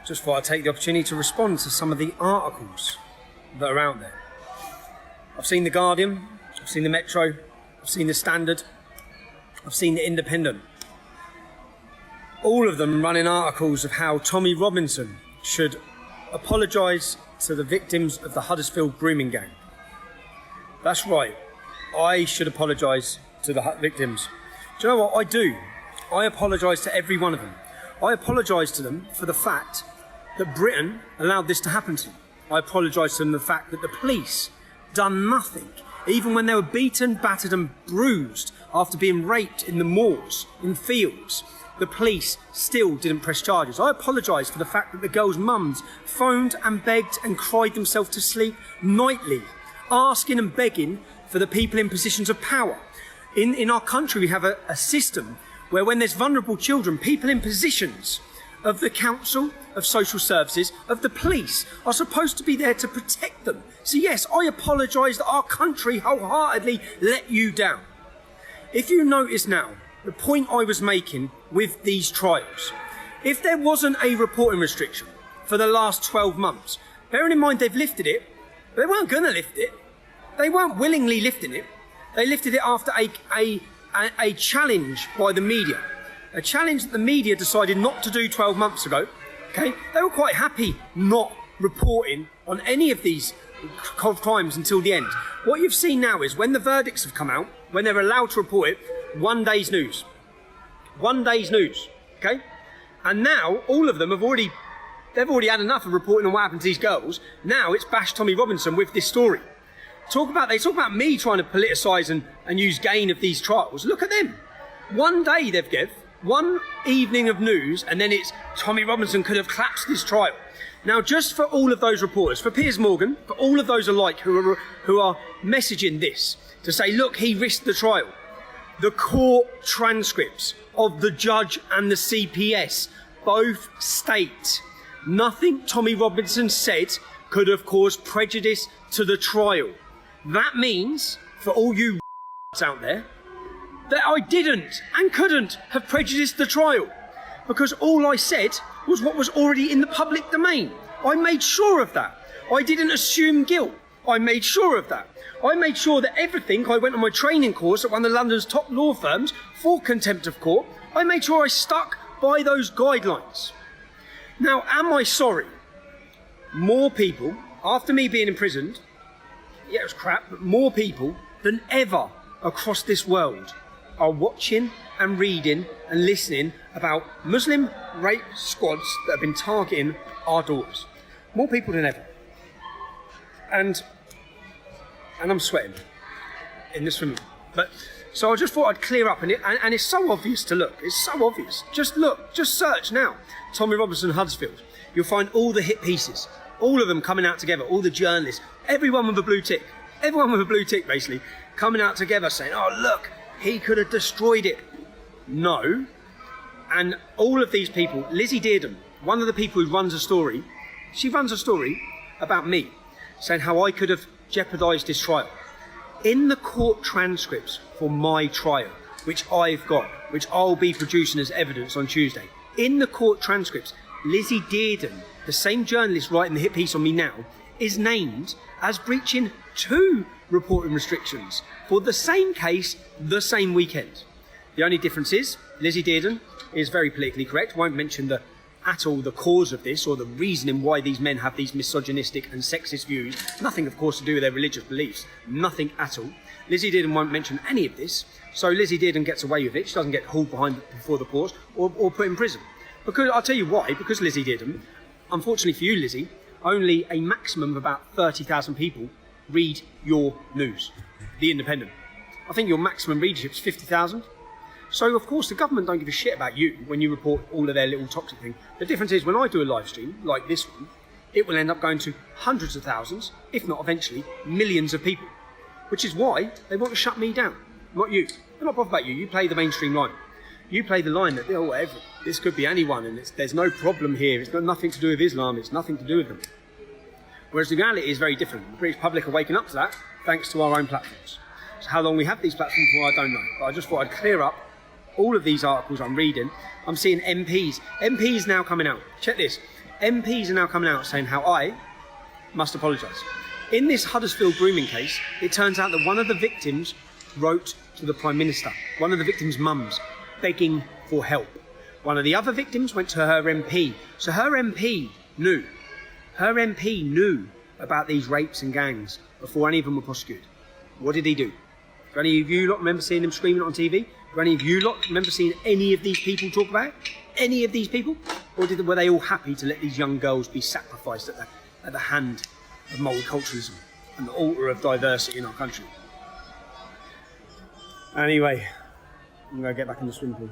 just thought I'd take the opportunity to respond to some of the articles that are out there. I've seen The Guardian, I've seen the Metro, I've seen the Standard, I've seen the Independent. All of them running articles of how Tommy Robinson should apologise to the victims of the Huddersfield grooming gang. That's right, I should apologise to the victims. Do you know what I do? I apologise to every one of them. I apologise to them for the fact that Britain allowed this to happen to them. I apologise to them for the fact that the police done nothing, even when they were beaten, battered and bruised after being raped in the moors, in fields. The police still didn't press charges. I apologise for the fact that the girls' mums phoned and begged and cried themselves to sleep nightly, asking and begging for the people in positions of power. In our country, we have a system where when there's vulnerable children, people in positions of the council, of social services, of the police are supposed to be there to protect them. So yes, I apologise that our country wholeheartedly let you down. If you notice now, the point I was making with these trials, if there wasn't a reporting restriction for the last 12 months, bearing in mind they've lifted it, they weren't going to lift it. They weren't willingly lifting it. They lifted it after a challenge by the media. A challenge that the media decided not to do 12 months ago. Okay? They were quite happy not reporting on any of these crimes until the end. What you've seen now is when the verdicts have come out, when they're allowed to report it, 1 day's news. 1 day's news. Okay? And now all of them they've already had enough of reporting on what happened to these girls. Now it's bash Tommy Robinson with this story. They talk about me trying to politicise and use gain of these trials. Look at them. 1 day they've given, one evening of news, and then it's Tommy Robinson could have collapsed this trial. Now, just for all of those reporters, for Piers Morgan, for all of those alike who are messaging this, to say, look, he risked the trial. The court transcripts of the judge and the CPS both state nothing Tommy Robinson said could have caused prejudice to the trial. That means, for all you out there, that I didn't and couldn't have prejudiced the trial, because all I said was what was already in the public domain. I made sure of that. I didn't assume guilt. I made sure of that. I made sure that everything, I went on my training course at one of London's top law firms for contempt of court. I made sure I stuck by those guidelines. Now, am I sorry? More people, after me being imprisoned, yeah, it was crap, but more people than ever across this world are watching and reading and listening about Muslim rape squads that have been targeting our daughters. More people than ever. And I'm sweating in this room. But so I just thought I'd clear up, and it's so obvious to look. It's so obvious. Just look, just search now. Tommy Robinson, Huddersfield. You'll find all the hit pieces, all of them coming out together, all the journalists, everyone with a blue tick, basically, coming out together saying, oh, look, he could have destroyed it. No. And all of these people, Lizzie Dearden, one of the people who runs a story, she runs a story about me, saying how I could have jeopardised this trial. In the court transcripts for my trial, which I've got, which I'll be producing as evidence on Tuesday, in the court transcripts, Lizzie Dearden, the same journalist writing the hit piece on me now, is named as breaching 2 reporting restrictions for the same case, the same weekend. The only difference is, Lizzie Dearden is very politically correct, won't mention at all the cause of this or the reasoning why these men have these misogynistic and sexist views. Nothing, of course, to do with their religious beliefs. Nothing at all. Lizzie Dearden won't mention any of this, so Lizzie Dearden gets away with it. She doesn't get hauled before the court or put in prison. Because I'll tell you why, because Lizzie Dearden, unfortunately for you, Lizzie, only a maximum of about 30,000 people read your news, The Independent. I think your maximum readership is 50,000. So, of course, the government don't give a shit about you when you report all of their little toxic thing. The difference is when I do a live stream, like this one, it will end up going to hundreds of thousands, if not eventually millions of people. Which is why they want to shut me down, not you. They're not bothered about you. You play the mainstream line. You play the line that, oh, this could be anyone and there's no problem here. It's got nothing to do with Islam. It's nothing to do with them. Whereas the reality is very different. The British public are waking up to that thanks to our own platforms. So how long we have these platforms for, I don't know. But I just thought I'd clear up all of these articles I'm reading. I'm seeing MPs now coming out. Check this. MPs are now coming out saying how I must apologise. In this Huddersfield grooming case, it turns out that one of the victims wrote to the Prime Minister, one of the victims' mums, begging for help. One of the other victims went to her MP. So her MP knew. Her MP knew about these rapes and gangs before any of them were prosecuted. What did he do? Do any of you lot remember seeing him screaming on TV? Do any of you lot remember seeing any of these people talk about it? Any of these people? Or were they all happy to let these young girls be sacrificed at the hand of multiculturalism and the altar of diversity in our country? Anyway, I'm going to get back in the swim pool.